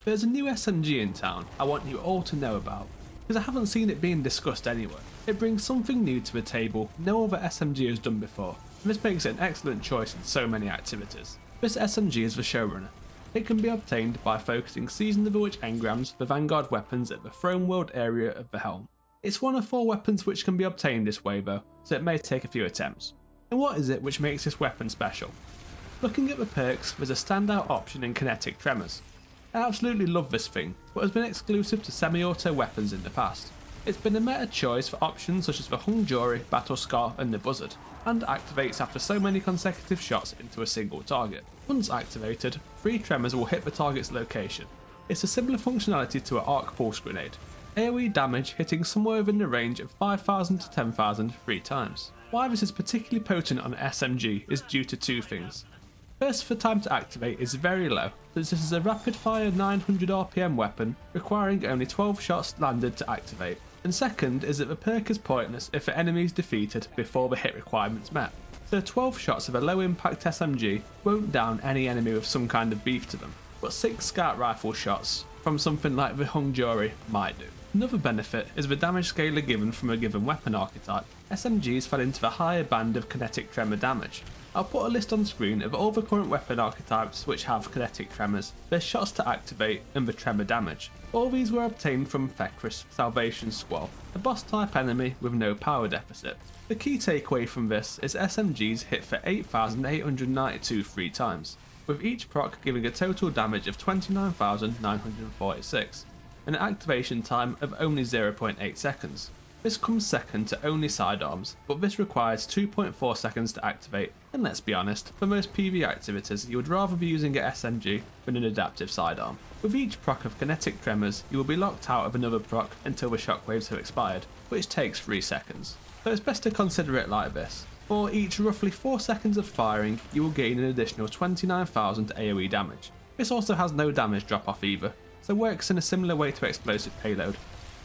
There's a new SMG in town I want you all to know about, because I haven't seen it being discussed anywhere. It brings something new to the table no other SMG has done before, and this makes it an excellent choice in so many activities. This SMG is the Showrunner. It can be obtained by focusing Season of the Witch engrams, the vanguard weapons at the throne world area of the helm. It's one of 4 weapons which can be obtained this way though, so it may take a few attempts. And what is it which makes this weapon special? Looking at the perks, there's a standout option in kinetic tremors. I absolutely love this thing, but has been exclusive to semi-auto weapons in the past. It's been a meta choice for options such as the Hung Jury, Battle Scar and the Buzzard, and activates after so many consecutive shots into a single target. Once activated, 3 tremors will hit the target's location. It's a similar functionality to an arc pulse grenade. AoE damage hitting somewhere within the range of 5,000 to 10,000 3 times. Why this is particularly potent on an SMG is due to 2 things. First, the time to activate is very low, since this is a rapid fire 900 RPM weapon requiring only 12 shots landed to activate. And second is that the perk is pointless if the enemy is defeated before the hit requirements met. So 12 shots of a low impact SMG won't down any enemy with some kind of beef to them, but 6 scout rifle shots from something like the Hung Jury might do. Another benefit is the damage scaler given from a given weapon archetype. SMGs fell into the higher band of kinetic tremor damage. I'll put a list on screen of all the current weapon archetypes which have kinetic tremors, their shots to activate and the tremor damage. All these were obtained from Fekris, Salvation Squall, a boss type enemy with no power deficit. The key takeaway from this is SMGs hit for 8,892 3 times, with each proc giving a total damage of 29,946, and an activation time of only 0.8 seconds. This comes second to only sidearms, but this requires 2.4 seconds to activate, and let's be honest, for most PvE activities you would rather be using an SMG than an adaptive sidearm. With each proc of kinetic tremors, you will be locked out of another proc until the shockwaves have expired, which takes 3 seconds. So it's best to consider it like this. For each roughly 4 seconds of firing, you will gain an additional 29,000 AoE damage. This also has no damage drop off either, so works in a similar way to explosive payload,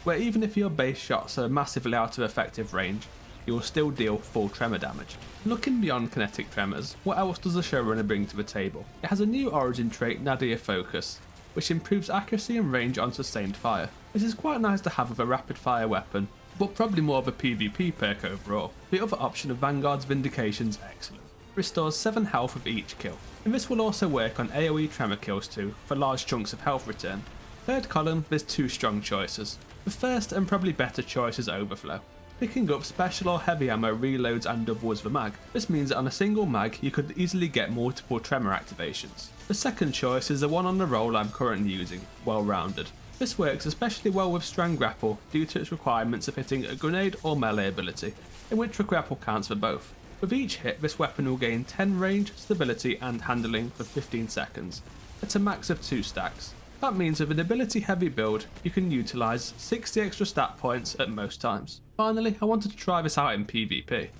where even if your base shots are massively out of effective range, you will still deal full tremor damage. Looking beyond kinetic tremors, what else does the Showrunner bring to the table? It has a new origin trait, Nadir Focus, which improves accuracy and range on sustained fire. This is quite nice to have with a rapid fire weapon, but probably more of a PvP perk overall. The other option of Vanguard's Vindication is excellent. It restores 7 health with each kill, and this will also work on AoE tremor kills too, for large chunks of health return. Third column, there's 2 strong choices. The first and probably better choice is Overflow. Picking up special or heavy ammo reloads and doubles the mag. This means that on a single mag you could easily get multiple tremor activations. The second choice is the one on the roll I'm currently using, Well Rounded. This works especially well with Strand Grapple due to its requirements of hitting a grenade or melee ability, in which the grapple counts for both. With each hit this weapon will gain 10 range, stability and handling for 15 seconds, at a max of 2 stacks. That means with an ability heavy build, you can utilise 60 extra stat points at most times. Finally, I wanted to try this out in PvP,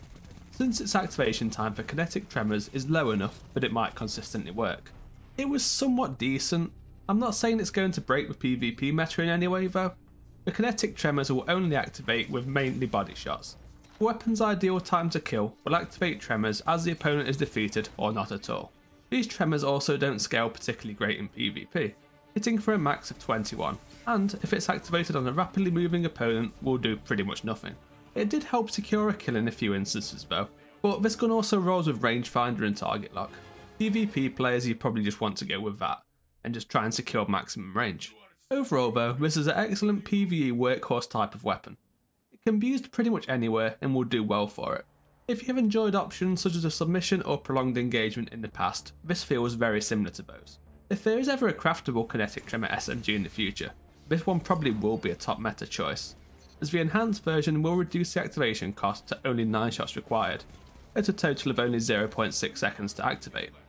since its activation time for kinetic tremors is low enough that it might consistently work. It was somewhat decent. I'm not saying it's going to break the PvP meta in any way though. The kinetic tremors will only activate with mainly body shots. The weapon's ideal time to kill will activate tremors as the opponent is defeated or not at all. These tremors also don't scale particularly great in PvP, hitting for a max of 21, and if it's activated on a rapidly moving opponent will do pretty much nothing. It did help secure a kill in a few instances though, but this gun also rolls with rangefinder and target lock. PvP players, you probably just want to go with that, and just try and secure maximum range. Overall though, this is an excellent PvE workhorse type of weapon. It can be used pretty much anywhere and will do well for it. If you have enjoyed options such as a submission or prolonged engagement in the past, this feels very similar to those. If there is ever a craftable kinetic tremor SMG in the future, this one probably will be a top meta choice, as the enhanced version will reduce the activation cost to only 9 shots required, at a total of only 0.6 seconds to activate.